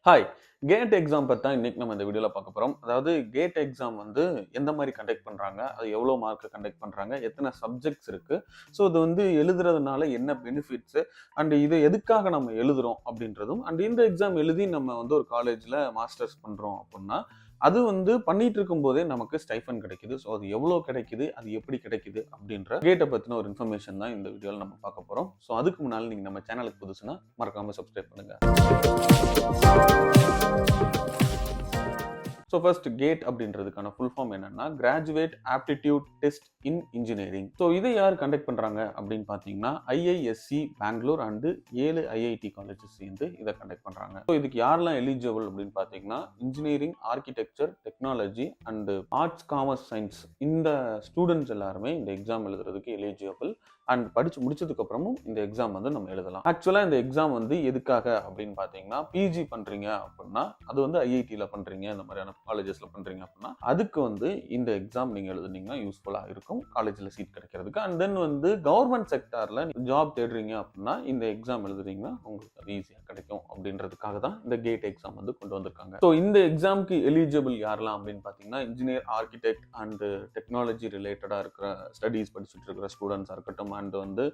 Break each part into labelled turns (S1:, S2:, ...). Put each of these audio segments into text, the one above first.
S1: Hi! Gate exam பத்தி தான் இன்னைக்கு நம்ம இந்த வீடியோல பார்க்க போறோம். அதாவது கேட் எக்ஸாம் வந்து எந்த மாரி கண்டக்ட் பண்றாங்க? அது எவ்வளோ மார்க் கண்டக்ட் பண்றாங்க? எத்தன சப்ஜெக்ட்ஸ் இருக்கு? ஸோ இது வந்து எழுதுறதுனால என்ன பெனிஃபிட்ஸ்? அண்ட் இத எதுக்காக நம்ம எழுதுறோம்? அப்படின்றதும் அண்ட் இந்த எக்ஸாம் எழுதி நம்ம வந்து ஒரு காலேஜ்ல மாஸ்டர்ஸ் பண்றோம் அப்படின்னா, அது வந்து பண்ணிட்டு இருக்கும்போதே நமக்கு ஸ்டைஃபண்ட் கிடைக்குது. ஸோ அது எவ்வளோ கிடைக்குது? அது எப்படி கிடைக்குது? அப்படின்ற கேட்ட பத்தின ஒரு இன்ஃபர்மேஷன் தான் இந்த வீடியோல நம்ம பார்க்க போறோம். ஸோ அதுக்கு முன்னால நீங்க நம்ம சேனலுக்கு புதுசுனா மறக்காம சப்ஸ்கிரைப் பண்ணுங்க. ஸோ ஃபர்ஸ்ட் கேட் அப்படின்றதுக்கான ஃபுல் ஃபார்ம் என்னன்னா graduate aptitude test in engineering. So இதை யார் கண்டக்ட் பண்றாங்க அப்படின்னு பார்த்தீங்கன்னா IISc Bangalore and 7 IIT colleges சேர்ந்து இதை கண்டக்ட் பண்றாங்க. ஸோ இதுக்கு யாரெல்லாம் எலிஜிபிள் அப்படின்னு பார்த்தீங்கன்னா engineering, architecture, technology and arts, commerce, science இந்த ஸ்டூடெண்ட்ஸ் எல்லாருமே இந்த எக்ஸாம் எழுதுறதுக்கு எலிஜிபிள். அண்ட் படிச்சு முடிச்சதுக்கு அப்புறமும் இந்த எக்ஸாம் வந்து நம்ம எழுதலாம். ஆக்சுவலா இந்த எக்ஸாம் வந்து எதுக்காக அப்படின்னு பாத்தீங்கன்னா பிஜி பண்றீங்க அப்படின்னா அது வந்து ஐஐடில பண்றீங்க, இந்த மாதிரியான காலேஜஸ்ல பண்றீங்க அப்படின்னா அதுக்கு வந்து இந்த எக்ஸாம் நீங்க எழுதுனீங்கன்னா யூஸ்ஃபுல்லா இருக்கும் காலேஜ்ல சீட் கிடைக்கிறதுக்கு. அண்ட் தென் வந்து கவர்மெண்ட் செக்டார்ல ஜாப் தேடுறீங்க அப்படின்னா இந்த எக்ஸாம் எழுதுறீங்கன்னா உங்களுக்கு அது ஈஸியா கிடைக்கும் அப்படின்றதுக்காக தான் இந்த கேட் எக்ஸாம் வந்து கொண்டு வந்திருக்காங்க. ஸோ இந்த எக்ஸாம்க்கு எலிஜிபிள் யாரெல்லாம் அப்படின்னு பாத்தீங்கன்னா இன்ஜினியர், ஆர்கிடெக்ட் அண்ட் டெக்னாலஜி ரிலேட்டடா இருக்கிற ஸ்டடீஸ் படிச்சுட்டு இருக்கிற ஸ்டூடெண்ட்ஸா இருக்கட்டும், அண்ட் வந்து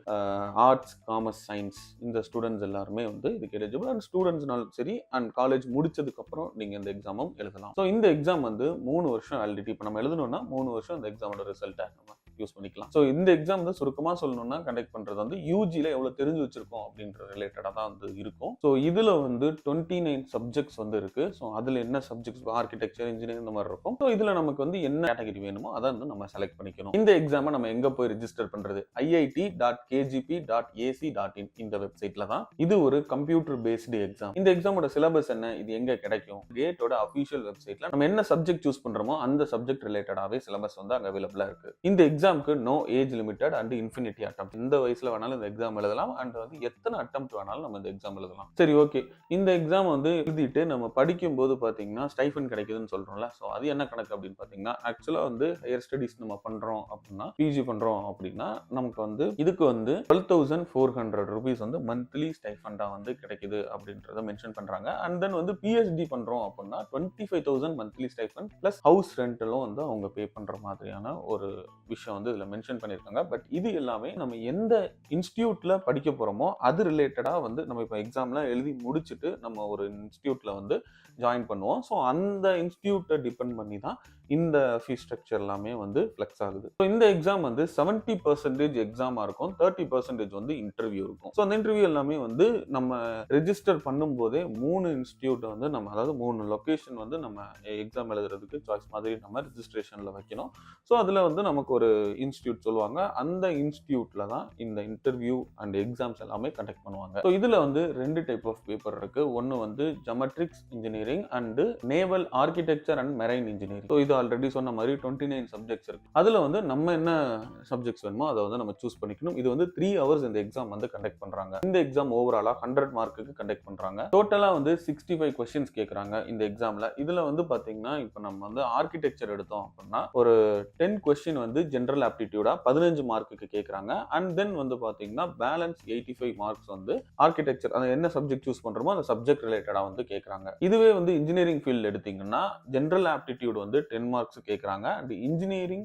S1: ஆர்ட்ஸ், காமர்ஸ், சயின்ஸ் இந்த ஸ்டூடெண்ட்ஸ் எல்லாருமே வந்து இதுக்கு எலிஜிபிள். அண்ட் ஸ்டூடெண்ட்ஸ்னாலும் சரி அண்ட் காலேஜ் முடிச்சதுக்கு அப்புறம் நீங்க இந்த எக்ஸாமும் எழுதலாம். ஸோ இந்த எக்ஸாம் வந்து 3 வருஷம் வேலிடிட்டி. இப்போ நம்ம எழுதணும்னா 3 வருஷம் இந்த எக்ஸாமோட ரிசல்ட்டை நம்ம யூஸ் பண்ணிக்கலாம். ஸோ இந்த எக்ஸாம் வந்து சுருக்கமா சொல்லணும்னா கண்டக்ட் பண்றது வந்து யூஜில எவ்வளவு தெரிஞ்சு வச்சிருக்கோம் அப்படின்ற ரிலேட்டடா தான் வந்து இருக்கும். ஸோ இதுல வந்து 29 சப்ஜெக்ட்ஸ் வந்து இருக்கு. ஸோ அதுல என்ன சப்ஜெக்ட்ஸ் ஆர்கிடெக்சர், இன்ஜினியரிங் இந்த மாதிரி இருக்கும். ஸோ இதுல நமக்கு வந்து என்ன கேட்டகரி வேணுமோ அதை வந்து நம்ம செலக்ட் பண்ணிக்கணும். இந்த எக்ஸாமை நம்ம எங்க போய் ரெஜிஸ்டர் பண்றது? IIT.KGP.ac.in இந்த வெப்சைட்ல தான். இது ஒரு கம்ப்யூட்டர் பேஸ்டு எக்ஸாம். இந்த எக்ஸாமோட சிலபஸ் என்ன, இது எங்க கிடைக்கும்? கேட்டோட அபிஷியல் வெப்சைட்ல நம்ம என்ன சப்ஜெக்ட் சூஸ் பண்றோமோ அந்த சப்ஜெக்ட் ரிலேட்டடாவே சிலபஸ் வந்து அங்க அவைலபிளா இருக்கு. இந்த எக்ஸாமுக்கு no age limited and infinity attempt. இந்த வயசுல வேணாலும் இந்த எக்ஸாம் எழுதலாம். அண்ட் வந்து எத்தனை அட்டெம்ப்ட் வேணாலும் நம்ம இந்த எக்ஸாம் எழுதலாம். சரி, ஓகே. இந்த எக்ஸாம் வந்து எழுதிட்டு நம்ம படிக்கும் போது பாத்தீங்கன்னா ஸ்டைஃபண்ட் கிடைக்குதுன்னு சொல்றோம்ல. ஸோ அது என்ன கணக்கு அப்படின்னு பாத்தீங்கன்னா ஆக்சுவலா வந்து ஹையர் ஸ்டடிஸ் நம்ம பண்றோம் அப்படின்னா, பிஜி பண்றோம் அப்படின்னா நமக்கு வந்து இதுக்கு வந்து 12,400 rupees வந்து மந்த்லி ஸ்டைஃபண்டா வந்து கிடைக்குது அப்படின்றத மென்ஷன் பண்றாங்க. அண்ட் தென் வந்து பிஹெச்டி பண்றோம் அப்படின்னா 25,000 மந்த்லி ஸ்டைஃபண்ட் பிளஸ் ஹவுஸ் ரெண்டலும் வந்து அவங்க பே பண்ற மாதிரியான ஒரு விஷயம் வந்து இதுல மென்ஷன் பண்ணிருக்காங்க. பட் இது எல்லாமே நம்ம எந்த இன்ஸ்டிடியூட்ல படிக்க போறோமோ அது ரிலேட்டடா வந்து நம்ம இப்போ எக்ஸாம்ல எழுதி முடிச்சுட்டு நம்ம ஒரு இன்ஸ்டிடியூட்ல வந்து ஜாயின் பண்ணுவோம். ஸோ அந்த இன்ஸ்டிடியூட்டை டிபெண்ட் பண்ணி தான் இந்த ஃபீஸ் ஸ்ட்ரக்சர் எல்லாமே வந்து ஃபிளெக்ஸ் ஆகுது. ஸோ இந்த எக்ஸாம் வந்து 70% எக்ஸாமா இருக்கும், 30% வந்து இன்டர்வியூ இருக்கும். ஸோ அந்த இன்டர்வியூ எல்லாமே வந்து நம்ம ரெஜிஸ்டர் பண்ணும் போதே 3 இன்ஸ்டிடியூட் வந்து நம்ம, அதாவது 3 லொகேஷன் வந்து நம்ம எக்ஸாம் எழுதுறதுக்கு சாய்ஸ் மாதிரி நம்ம ரெஜிஸ்ட்ரேஷன்ல வைக்கணும். ஸோ அதுல வந்து நமக்கு ஒரு இன்ஸ்டிடியூட் சொல்லுவாங்க. அந்த இன்ஸ்டிடியூட்ல தான் இந்த இன்டர்வியூ அண்ட் எக்ஸாம்ஸ் எல்லாமே கண்டக்ட் பண்ணுவாங்க. ஸோ இதுல வந்து 2 டைப் ஆஃப் பேப்பர் இருக்கு. ஒன்னு வந்து geometrics engineering and naval architecture and marine engineering. So இது ஆல்ரெடி சொன்ன மாதிரி 29 சப்ஜெக்ட்ஸ் இருக்கு. அதுல வந்து நம்ம என்ன சப்ஜெக்ட்ஸ் வேணுமோ அதை வந்து நம்ம சூஸ் பண்ணிக்கணும். இது வந்து 3 hours இந்த எக்ஸாம் வந்து கண்டக்ட் பண்றாங்க. இந்த எக்ஸாம் ஓவராலா 100 மார்க்குக்கு கண்டக்ட் பண்றாங்க. டோட்டலா வந்து 65 கொஸ்டின்ஸ் கேட்கறாங்க இந்த எக்ஸாம்ல. இதுல வந்து பாத்தீங்கன்னா இப்போ நம்ம வந்து ஆர்கிடெக்சர் எடுத்தோம் அப்படின்னா ஒரு 10 கொஸ்டின் வந்து ஜெனரல் ஆப்டிடியூடா 15 மார்க்குக்கு கேட்கறாங்க. அண்ட் தென் வந்து பாத்தீங்கன்னா பேலன்ஸ் 85 மார்க்ஸ் வந்து ஆர்கிடெக்சர் அது என்ன சப்ஜெக்ட் சூஸ் பண்றோமோ அந்த சப்ஜெக்ட் ரிலேட்டடா வந்து கேட்கறாங்க. இதுவே வந்து இன்ஜினியரிங் ஃபீல்ட் எடுத்தீங்கன்னா ஜெனரல் ஆப்டிடியூட் வந்து 10 மார்க்ஸ் கேட்கறாங்க. அண்ட் இன்ஜினியரிங்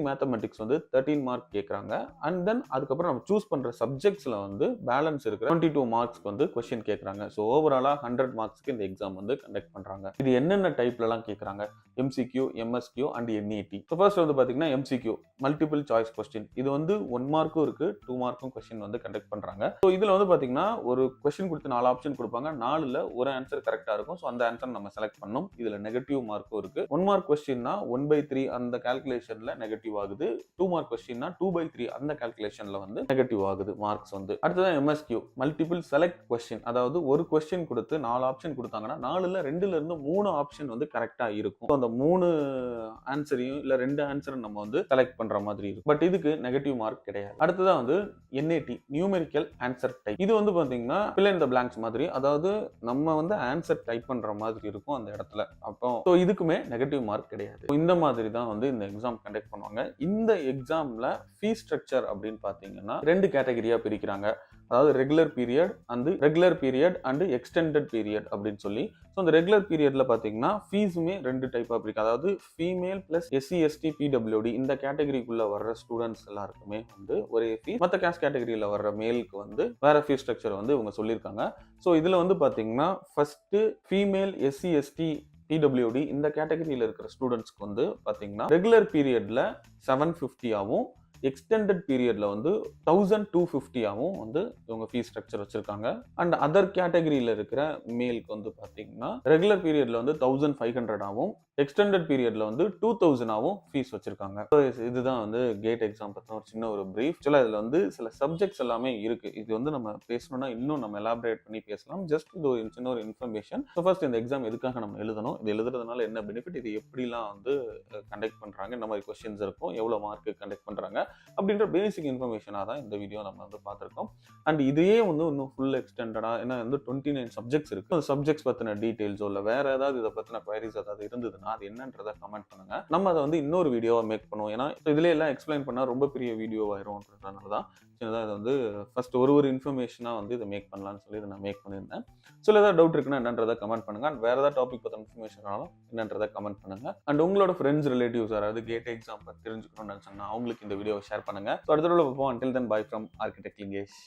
S1: மேத்தமெட்டிக்ஸ் வந்து 13 மார்க் கேட்கறாங்க. அண்ட் தென் அதுக்கப்புறம் நம்ம சூஸ் பண்ற சப்ஜெக்ட்ஸ்ல வந்து பேலன்ஸ் இருக்கிற 22 மார்க்ஸ்க்கு வந்து கொஸ்டின் கேட்கறாங்க. ஸோ ஓவராலா 100 மார்க்ஸ்க்கு இந்த எக்ஸாம் வந்து கண்டக்ட் பண்றாங்க. இது என்னென்ன டைப்ல எல்லாம் கேட்கறாங்க? MCQ, MSQ and NET. So first வந்து பாத்தீங்கன்னா MCQ மல்டிபிள் சாய்ஸ் கொஸ்டின். இது வந்து 1 மார்க்கும் இருக்கு, 2 மார்க்கும் கொஸ்டின் வந்து கண்டக்ட் பண்றாங்க. ஸோ இதுல வந்து பாத்தீங்கன்னா ஒரு கொஸ்டின் கொடுத்து 4 ஆப்ஷன் கொடுப்பாங்க. 4ல ஒரு ஆன்சர் கரெக்டா இருக்கும். ஸோ அந்த ஆன்சர் நம்ம செலக்ட் பண்ணணும். இதுல நெகட்டிவ் மார்க்கும் இருக்கு. 1 மார்க் கொஸ்டின்னா 1/3 அந்த கால்குலேஷன்ல நெகட்டிவ் ஆகுது. 2 மார்க் கொஸ்டின்னா 2/3 அந்த கால்குலேஷன்ல வந்து நெகட்டிவ் ஆகுது மார்க்ஸ் வந்து. அடுத்ததான் MSQ மல்டிபிள் செலக்ட் கொஸ்டின். அதாவது ஒரு கொஸ்டின் கொடுத்து 4 ஆப்ஷன் கொடுத்தாங்கன்னா 4ல 2ல இருந்து 3 ஆப்ஷன் வந்து கரெக்டா இருக்கும். அந்த 3 ஆன்சரையும் இல்ல 2 ஆன்சரும் நம்ம வந்து செலக்ட் பண்ற மாதிரி இருக்கும். பட் இதுக்கு நெகட்டிவ் மார்க் கிடையாது. அடுத்ததான் வந்து NAT நியூமெரிக்கல் ஆன்சர் டைப். இது வந்து பாத்தீங்கன்னா fill in the blanks மாதிரி, அதாவது நம்ம வந்து ஆன்சர் டைப் பண்ற மாதிரி இருக்கும் அந்த இடத்துல. அப்போ ஸோ இதுக்குமே நெகட்டிவ் மார்க் கிடையாது. இந்த மாதிரி தான் வந்து இந்த எக்ஸாம் கண்டக்ட் பண்ணுவாங்க. இந்த எக்ஸாம்ல ஃபீஸ் ஸ்ட்ரக்சர் அப்படின்னு பாத்தீங்கன்னா 2 கேட்டகரியா பிரிக்கிறாங்க. அதாவது regular period and extended period அப்படின்னு சொல்லி. ஸோ அந்த ரெகுலர் பீரியட்ல பார்த்தீங்கன்னா ஃபீஸுமே 2 டைப்பாக பிரிக்கும். அதாவது female plus SC ST PWD இந்த கேட்டகரிக்குள்ள வர்ற ஸ்டூடெண்ட்ஸ் எல்லாருக்குமே வந்து ஒரே ஃபீஸ், மற்ற கேஸ்ட் கேட்டகரியில் வர்ற மேலுக்கு வந்து வேற ஃபீஸ் ஸ்ட்ரக்சர் வந்து இவங்க சொல்லியிருக்காங்க. ஸோ இதில் வந்து பார்த்தீங்கன்னா first female SC ST PWD இந்த கேட்டகரியில் இருக்கிற ஸ்டூடெண்ட்ஸ்க்கு வந்து பார்த்தீங்கன்னா ரெகுலர் பீரியட்ல 750 ஆகும், எக்ஸ்டெண்டட் பீரியட்ல வந்து 1250 ஆகும் வந்து இவங்க ஃபீஸ் ஸ்ட்ரக்சர் வச்சிருக்காங்க. அண்ட் அதர் கேட்டகரியில இருக்கிற மேலுக்கு வந்து பாத்தீங்கன்னா ரெகுலர் பீரியட்ல வந்து 1500 ஆகும், எக்ஸ்டெண்டட் பீரியட்ல வந்து 2000 ஆகும் ஃபீஸ் வச்சிருக்காங்க. இதுதான் வந்து கேட் எக்ஸாம் பத்தின ஒரு சின்ன ஒரு பிரீஃப். இதுல வந்து சில சப்ஜெக்ட்ஸ் எல்லாமே இருக்கு. இது வந்து நம்ம பேசணும்னா இன்னும் நம்ம எலாபரேட் பண்ணி பேசலாம். ஜஸ்ட் இது ஒரு சின்ன ஒரு இன்ஃபர்மேஷன். ஃபர்ஸ்ட் இந்த எக்ஸாம் எதுக்காக நம்ம எழுதணும், இது எழுதுறதுனால என்ன பெனிஃபிட், இது எப்படிலாம் வந்து கண்டக்ட் பண்றாங்க, இந்த மாதிரி கொஸ்டின்ஸ் இருக்கும், எவ்வளவு மார்க் கண்டக்ட் பண்றாங்க அப்படின்ற பேசிக் இன்ஃபர்மேஷனாக தான் இந்த வீடியோ நம்ம வந்து பார்த்துருக்கோம். அண்ட் இதையே வந்து இன்னும் ஃபுல் எக்ஸ்டெண்டடா, ஏன்னா வந்து 29 சப்ஜெக்ட்ஸ் இருக்கு. அந்த சப்ஜெக்ட்ஸ் பத்தின டீடைல்ஸோ இல்லை வேற ஏதாவது இதை பத்தின குவரிஸ் ஏதாவது இருந்ததுன்னா அது என்னன்றதை கமெண்ட் பண்ணுங்க. நம்ம அதை வந்து இன்னொரு வீடியோவை மேக் பண்ணுவோம். ஏன்னா இதுல எல்லாம் எக்ஸ்பிளைன் பண்ணா ரொம்ப பெரிய வீடியோ ஆயிரும்ன்றதுனால தான் சின்னதாக இதை வந்து ஃபர்ஸ்ட் ஒரு இன்ஃபர்மேஷனா வந்து இதை மேக் பண்ணலாம்னு சொல்லி இதை நான் மேக் பண்ணியிருந்தேன். ஸோ ஏதாவது டவுட் இருக்குன்னா என்னன்றதை கமெண்ட் பண்ணுங்க. அண்ட் வேற ஏதாவது டாபிக் பத்தின இன்ஃபர்மேஷனாலும் என்னன்றதை கமெண்ட் பண்ணுங்க. அண்ட் உங்களோட ஃப்ரெண்ட்ஸ் ரிலேட்டிவ்ஸ் யாராவது கேட் எக்ஸாம் பத்தி தெரிஞ்சுக்கணும்னு நினைச்சாங்கன்னா அவங்களுக்கு இந்த வீடியோவை ஷேர் பண்ணுங்க. ஸோ அடுத்த வீடியோவில் பார்ப்போம். Until then, bye from Architect Lingesh.